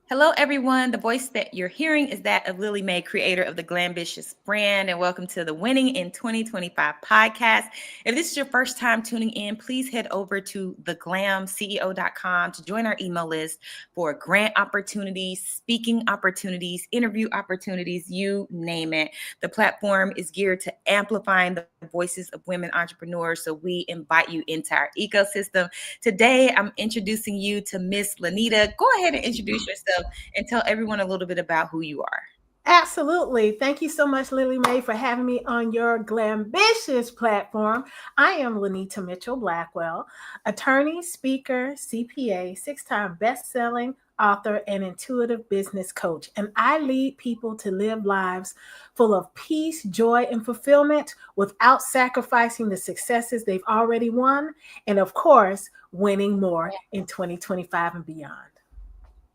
Hello, everyone. The voice that you're hearing is that of Lily Mae, creator of the Glambitious brand, and welcome to the Winning in 2025 podcast. If this is your first time tuning in, please head over to theglamceo.com to join our email list for grant opportunities, speaking opportunities, interview opportunities, you name it. The platform is geared to amplifying the voices of women entrepreneurs, so we invite you into our ecosystem. Today, I'm introducing you to Miss Lynita. Go ahead and introduce yourself and tell everyone a little bit about who you are. Absolutely. Thank you so much, Lily Mae, for having me on your Glambitious platform. I am Lynita Mitchell-Blackwell, attorney, speaker, CPA, six-time best-selling author, and intuitive business coach. And I lead people to live lives full of peace, joy, and fulfillment without sacrificing the successes they've already won. And of course, winning more in 2025 and beyond.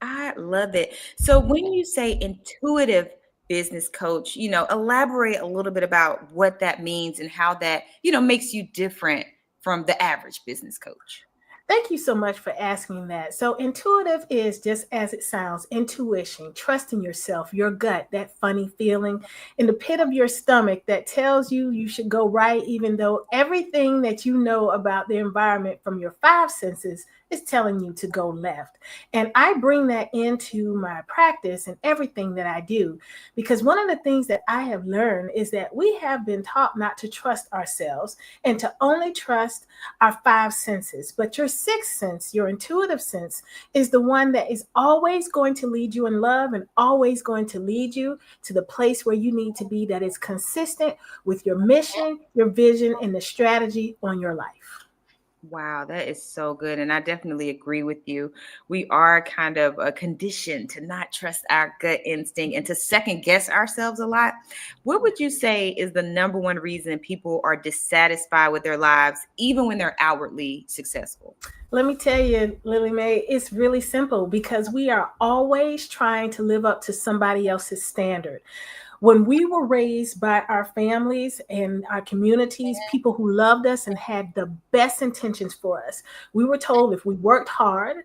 I love it. So when you say intuitive business coach, elaborate a little bit about what that means and how that, makes you different from the average business coach. Thank you so much for asking that. So, intuitive is just as it sounds intuition, trusting yourself, your gut, that funny feeling in the pit of your stomach that tells you you should go right, even though everything that you know about the environment from your five senses is telling you to go left. And I bring that into my practice and everything that I do, because one of the things that I have learned is that we have been taught not to trust ourselves and to only trust our five senses. But your sixth sense, your intuitive sense, is the one that is always going to lead you in love and always going to lead you to the place where you need to be, that is consistent with your mission, your vision, and the strategy on your life. Wow, that is so good. And I definitely agree with you. We are kind of conditioned to not trust our gut instinct and to second guess ourselves a lot. What would you say is the number one reason people are dissatisfied with their lives, even when they're outwardly successful? Let me tell you, Lily Mae, it's really simple because we are always trying to live up to somebody else's standard. When we were raised by our families and our communities, people who loved us and had the best intentions for us, we were told if we worked hard,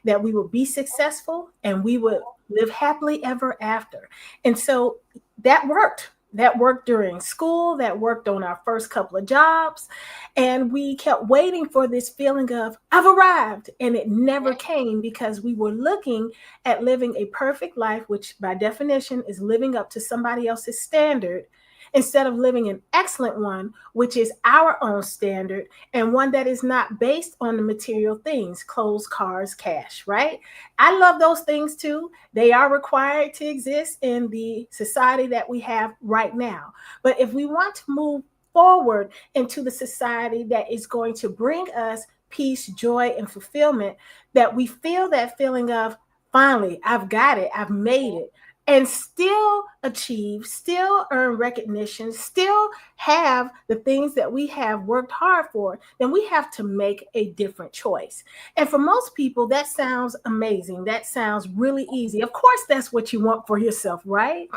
that we would be successful and we would live happily ever after. And so that worked. That worked during school, that worked on our first couple of jobs. And we kept waiting for this feeling of, I've arrived. And it never came because we were looking at living a perfect life, which by definition is living up to somebody else's standard, instead of living an excellent one, which is our own standard and one that is not based on the material things, clothes, cars, cash, right? I love those things too. They are required to exist in the society that we have right now. But if we want to move forward into the society that is going to bring us peace, joy, and fulfillment, that we feel that feeling of, finally, I've got it, I've made it, and still achieve, still earn recognition, still have the things that we have worked hard for, then we have to make a different choice. And for most people, that sounds amazing. That sounds really easy. Of course, that's what you want for yourself, right?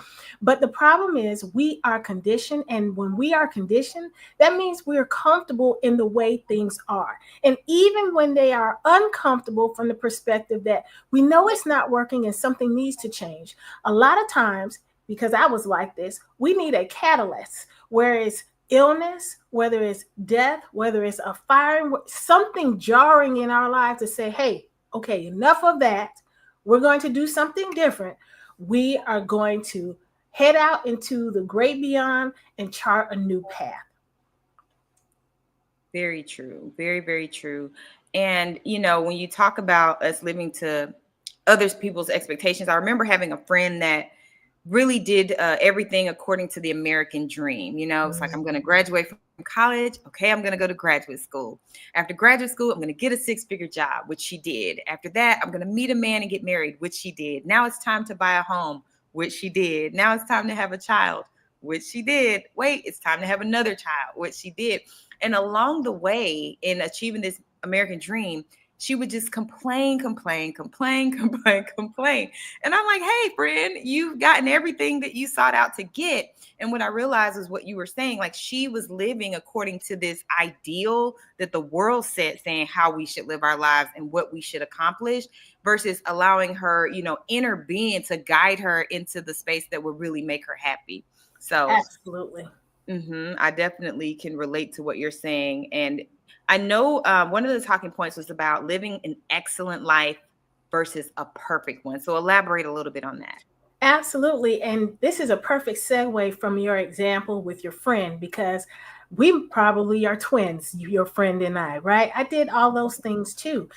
But the problem is we are conditioned. And when we are conditioned, that means we're comfortable in the way things are. And even when they are uncomfortable from the perspective that we know it's not working and something needs to change, a lot of times, because I was like this, we need a catalyst, where it's illness, whether it's death, whether it's a fire, something jarring in our lives to say, hey, okay, enough of that. We're going to do something different. We are going to head out into the great beyond and chart a new path. Very true. Very, very true. And, when you talk about us living to others people's expectations, I remember having a friend that really did everything according to the American dream. It's like, I'm going to graduate from college. Okay, I'm going to go to graduate school. After graduate school, I'm going to get a six-figure job, which she did. After that, I'm going to meet a man and get married, which she did. Now it's time to buy a home, which she did. Now it's time to have a child, which she did. Wait, it's time to have another child, which she did. And along the way in achieving this American dream, she would just complain, complain, complain, complain, complain. And I'm like, hey, friend, you've gotten everything that you sought out to get. And what I realized is what you were saying, like she was living according to this ideal that the world set, saying how we should live our lives and what we should accomplish, versus allowing her, inner being to guide her into the space that would really make her happy. So Absolutely. I definitely can relate to what you're saying. And I know one of the talking points was about living an excellent life versus a perfect one. So elaborate a little bit on that. Absolutely. And this is a perfect segue from your example with your friend, because we probably are twins, your friend and I, right? I did all those things too.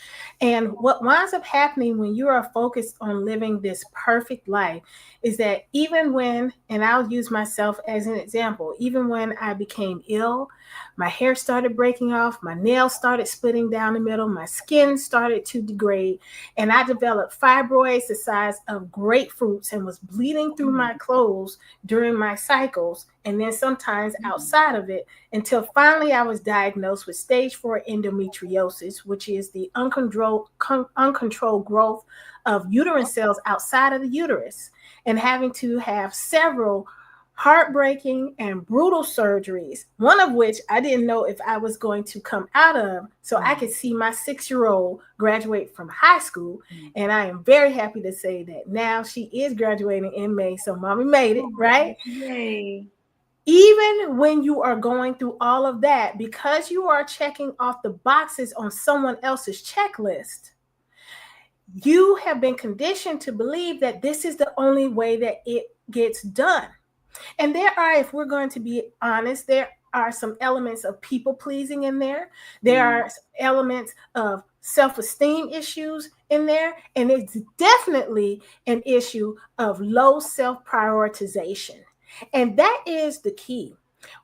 And what winds up happening when you are focused on living this perfect life is that even when, and I'll use myself as an example, even when I became ill, my hair started breaking off, my nails started splitting down the middle, my skin started to degrade, and I developed fibroids the size of grapefruits and was bleeding through my clothes during my cycles, and then sometimes outside of it, until finally I was diagnosed with stage 4 endometriosis, which is the uncontrolled growth of uterine cells outside of the uterus, and having to have several heartbreaking and brutal surgeries, one of which I didn't know if I was going to come out of, so I could see my 6-year-old graduate from high school. And I am very happy to say that now she is graduating in May. So mommy made it, right? Yay. Even when you are going through all of that, because you are checking off the boxes on someone else's checklist, you have been conditioned to believe that this is the only way that it gets done. And there are, if we're going to be honest, there are some elements of people pleasing in there. There are elements of self-esteem issues in there. And it's definitely an issue of low self-prioritization. And that is the key.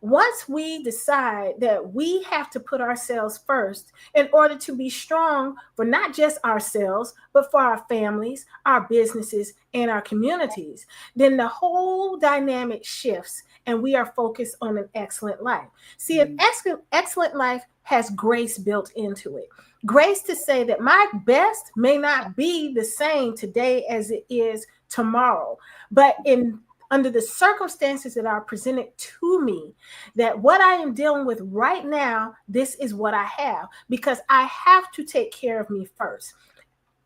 Once we decide that we have to put ourselves first in order to be strong for not just ourselves, but for our families, our businesses, and our communities, then the whole dynamic shifts and we are focused on an excellent life. See, an excellent life has grace built into it. Grace to say that my best may not be the same today as it is tomorrow, but under the circumstances that are presented to me, that what I am dealing with right now, this is what I have, because I have to take care of me first.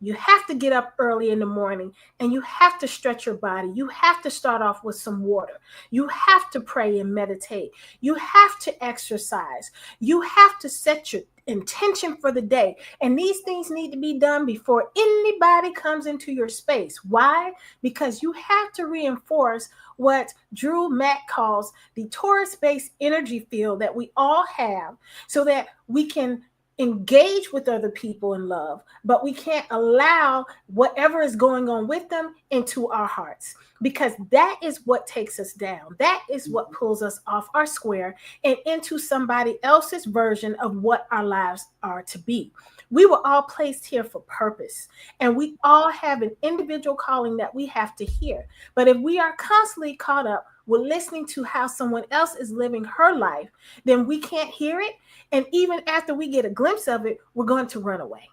You have to get up early in the morning and you have to stretch your body. You have to start off with some water. You have to pray and meditate. You have to exercise. You have to set your intention for the day. And these things need to be done before anybody comes into your space. Why? Because you have to reinforce what Drew Mack calls the Taurus-based energy field that we all have, so that we can engage with other people in love, but we can't allow whatever is going on with them into our hearts, because that is what takes us down. That is what pulls us off our square and into somebody else's version of what our lives are to be. We were all placed here for purpose, and we all have an individual calling that we have to hear. But if we are constantly caught up with listening to how someone else is living her life, then we can't hear it. And even after we get a glimpse of it, we're going to run away.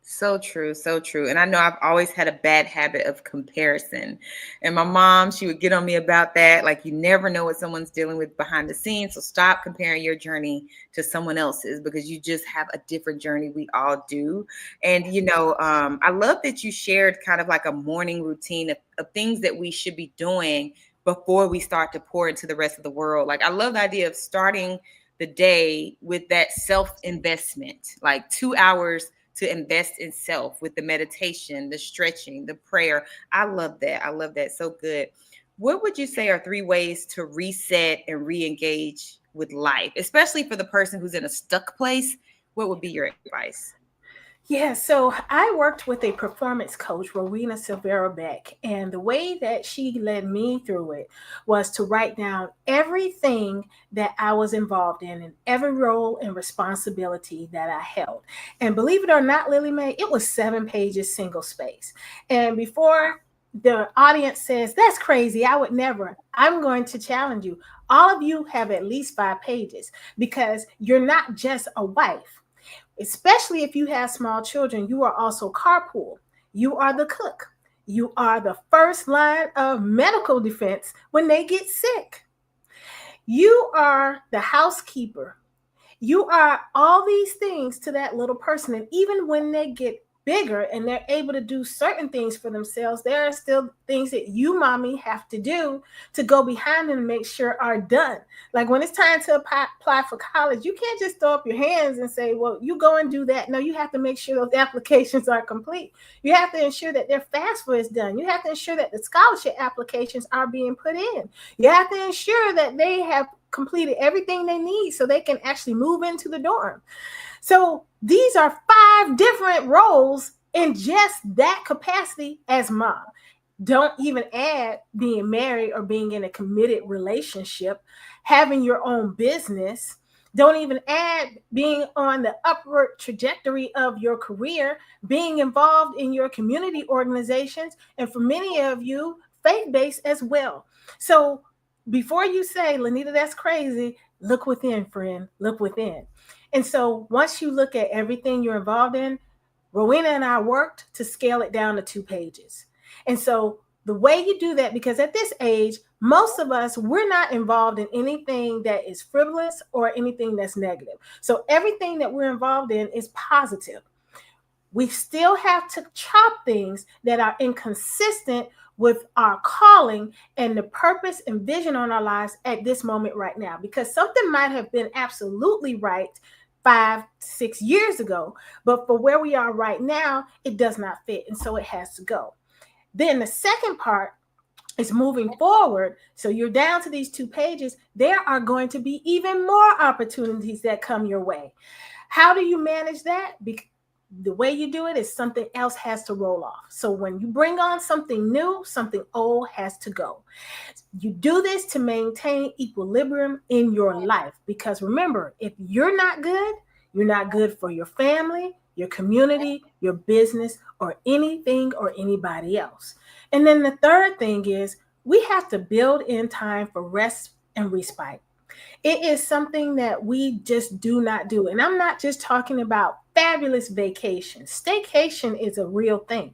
So true, so true. And I know I've always had a bad habit of comparison. And my mom, she would get on me about that. Like, you never know what someone's dealing with behind the scenes. So stop comparing your journey to someone else's, because you just have a different journey. We all do. And, I love that you shared kind of like a morning routine of things that we should be doing before we start to pour into the rest of the world. Like, I love the idea of starting the day with that self-investment, like 2 hours to invest in self with the meditation, the stretching, the prayer. I love that. I love that. So good. What would you say are 3 ways to reset and re-engage with life, especially for the person who's in a stuck place? What would be your advice? Yeah, so I worked with a performance coach, Rowena Silvera Beck, and the way that she led me through it was to write down everything that I was involved in and every role and responsibility that I held. And believe it or not, Lily Mae, it was 7 pages, single space. And before the audience says, that's crazy, I would never, I'm going to challenge you. All of you have at least 5 pages, because you're not just a wife. especially if you have small children, you are also carpool. You are the cook. You are the first line of medical defense when they get sick. You are the housekeeper. You are all these things to that little person. And even when they get bigger and they're able to do certain things for themselves, there are still things that you, mommy, have to do to go behind them and make sure are done. Like when it's time to apply for college, you can't just throw up your hands and say, well, you go and do that. No, you have to make sure those applications are complete. You have to ensure that their FAFSA is done. You have to ensure that the scholarship applications are being put in. You have to ensure that they have completed everything they need so they can actually move into the dorm. So these are 5 different roles in just that capacity as mom. Don't even add being married or being in a committed relationship, having your own business. Don't even add being on the upward trajectory of your career, being involved in your community organizations, and for many of you, faith-based as well. So before you say, Lynita, that's crazy, look within, friend, look within. And so once you look at everything you're involved in, Rowena and I worked to scale it down to 2 pages. And so the way you do that, because at this age, most of us, we're not involved in anything that is frivolous or anything that's negative. So everything that we're involved in is positive. We still have to chop things that are inconsistent with our calling and the purpose and vision on our lives at this moment right now, because something might have been absolutely right 5, 6 years ago, but for where we are right now, it does not fit. And so it has to go. Then the second part is moving forward. So you're down to these 2 pages. There are going to be even more opportunities that come your way. How do you manage that? The way you do it is something else has to roll off. So when you bring on something new, something old has to go. You do this to maintain equilibrium in your life, because remember, if you're not good for your family, your community, your business, or anything or anybody else. And then the third thing is we have to build in time for rest and respite. It is something that we just do not do. And I'm not just talking about fabulous vacation. Staycation is a real thing.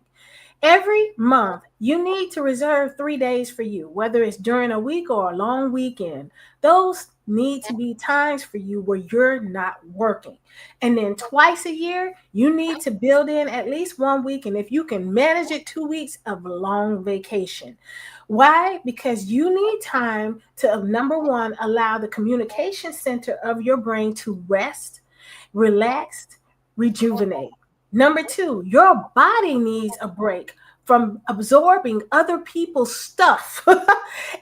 Every month, you need to reserve 3 days for you, whether it's during a week or a long weekend. Those need to be times for you where you're not working. And then twice a year, you need to build in at least 1 week. And if you can manage it, 2 weeks of long vacation. Why? Because you need time to, number one, allow the communication center of your brain to rest, relax, rejuvenate. Number 2, your body needs a break from absorbing other people's stuff.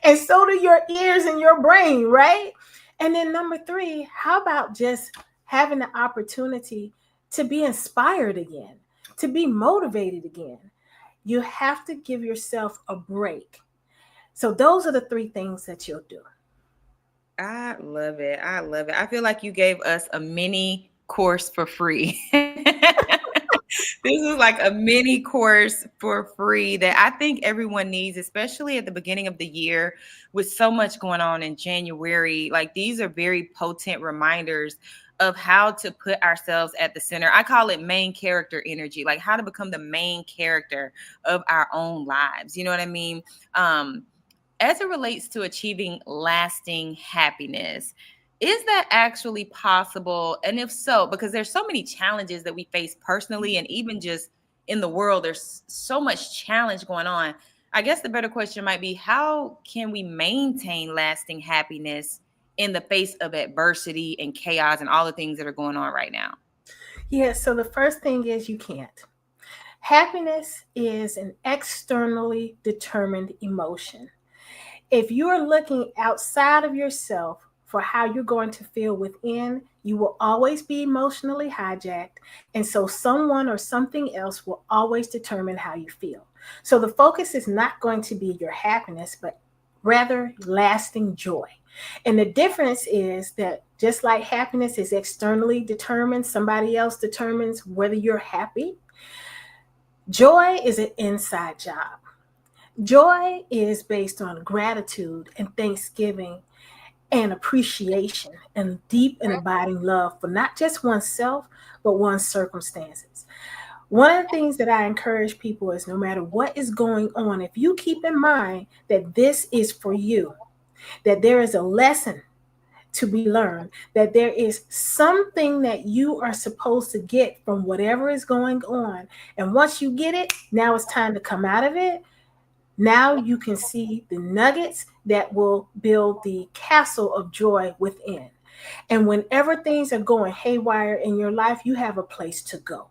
And so do your ears and your brain, right? And then number 3, how about just having the opportunity to be inspired again, to be motivated again? You have to give yourself a break. So those are the 3 things that you'll do. I love it. I love it. I feel like you gave us a mini course for free. This is like a mini course for free that I think everyone needs, especially at the beginning of the year with so much going on in January. Like these are very potent reminders of how to put ourselves at the center. I call it main character energy, like how to become the main character of our own lives. You know what I mean? As it relates to achieving lasting happiness, is that actually possible? And if so, because there's so many challenges that we face personally and even just in the world, there's so much challenge going on. I guess the better question might be, how can we maintain lasting happiness in the face of adversity and chaos and all the things that are going on right now? Yeah, so the first thing is you can't. Happiness is an externally determined emotion. If you are looking outside of yourself for how you're going to feel within, you will always be emotionally hijacked. And so someone or something else will always determine how you feel. So the focus is not going to be your happiness, but rather lasting joy. And the difference is that just like happiness is externally determined, somebody else determines whether you're happy. Joy is an inside job. Joy is based on gratitude and thanksgiving and appreciation and deep and abiding love for not just oneself, but one's circumstances. One of the things that I encourage people is no matter what is going on, if you keep in mind that this is for you, that there is a lesson to be learned, that there is something that you are supposed to get from whatever is going on. And once you get it, now it's time to come out of it. Now you can see the nuggets that will build the castle of joy within. And whenever things are going haywire in your life, you have a place to go.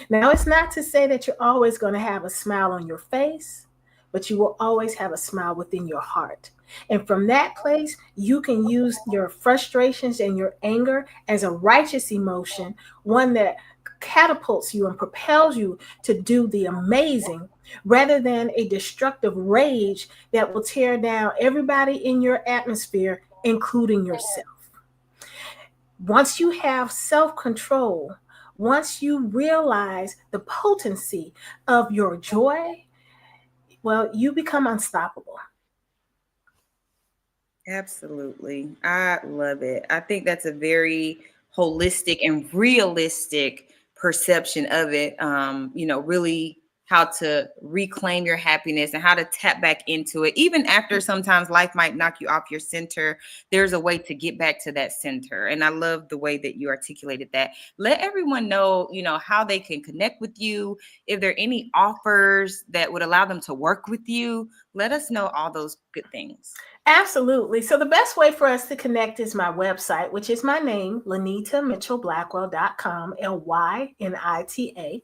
Now, it's not to say that you're always going to have a smile on your face, but you will always have a smile within your heart. And from that place, you can use your frustrations and your anger as a righteous emotion, one that catapults you and propels you to do the amazing rather than a destructive rage that will tear down everybody in your atmosphere, including yourself. Once you have self control, once you realize the potency of your joy, well, you become unstoppable. Absolutely. I love it. I think that's a very holistic and realistic perception of it. Really how to reclaim your happiness and how to tap back into it. Even after sometimes life might knock you off your center, there's a way to get back to that center. And I love the way that you articulated that. Let everyone know, how they can connect with you. If there are any offers that would allow them to work with you, let us know all those good things. Absolutely. So the best way for us to connect is my website, which is my name, LynitaMitchell-Blackwell.com, Lynita.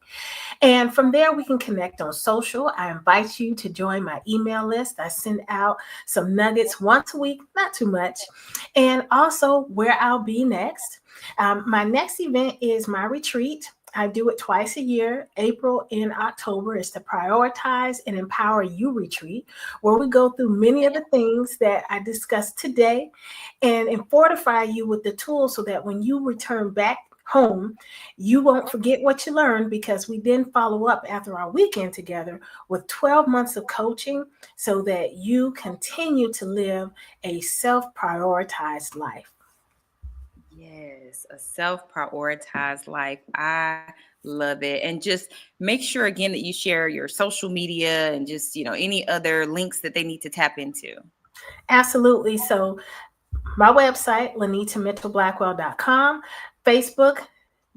And from there, we can connect on social. I invite you to join my email list. I send out some nuggets once a week, not too much. And also where I'll be next. My next event is my retreat. I do it twice a year, April and October. Is the Prioritize and Empower You retreat, where we go through many of the things that I discussed today and fortify you with the tools so that when you return back home, you won't forget what you learned, because we then follow up after our weekend together with 12 months of coaching so that you continue to live a self-prioritized life. Yes, a self-prioritized life. I love it. And just make sure again that you share your social media and just, any other links that they need to tap into. Absolutely. So my website, LynitaMitchell-Blackwell.com, Facebook,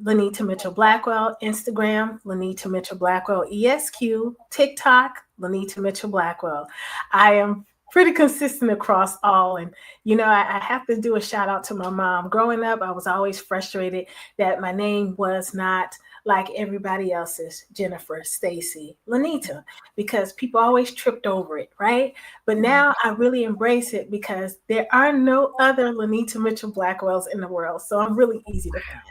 Lynita Mitchell Blackwell, Instagram, Lynita Mitchell Blackwell ESQ, TikTok, Lynita Mitchell Blackwell. I am pretty consistent across all. And, I have to do a shout out to my mom. Growing up, I was always frustrated that my name was not like everybody else's, Jennifer, Stacy, Lynita, because people always tripped over it, right? But now I really embrace it because there are no other Lynita Mitchell Blackwells in the world. So I'm really easy to find.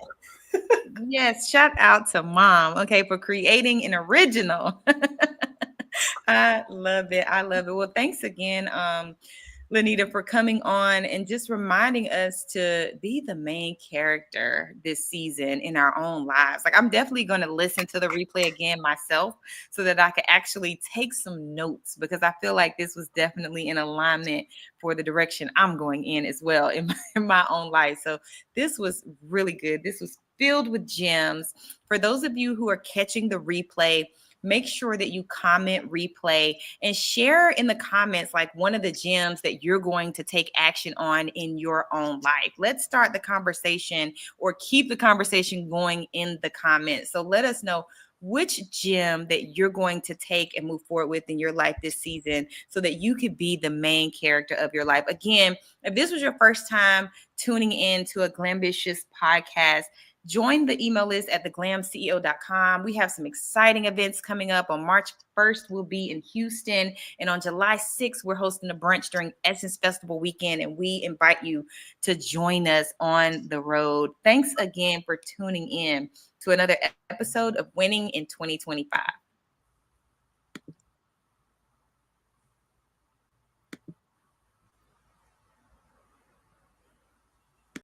Yes, shout out to mom, okay, for creating an original. I love it. I love it. Well, thanks again, Lynita, for coming on and just reminding us to be the main character this season in our own lives. Like, I'm definitely going to listen to the replay again myself so that I can actually take some notes, because I feel like this was definitely in alignment for the direction I'm going in as well in my own life. So this was really good. This was filled with gems. For those of you who are catching the replay, make sure that you comment replay and share in the comments like one of the gems that you're going to take action on in your own life. Let's start the conversation or keep the conversation going in the comments. So let us know which gem that you're going to take and move forward with in your life this season so that you could be the main character of your life. Again, if this was your first time tuning in to a Glambitious podcast, join the email list at theglamceo.com. We have some exciting events coming up. On March 1st, we'll be in Houston. And on July 6th, we're hosting a brunch during Essence Festival weekend. And we invite you to join us on the road. Thanks again for tuning in to another episode of Winning in 2025.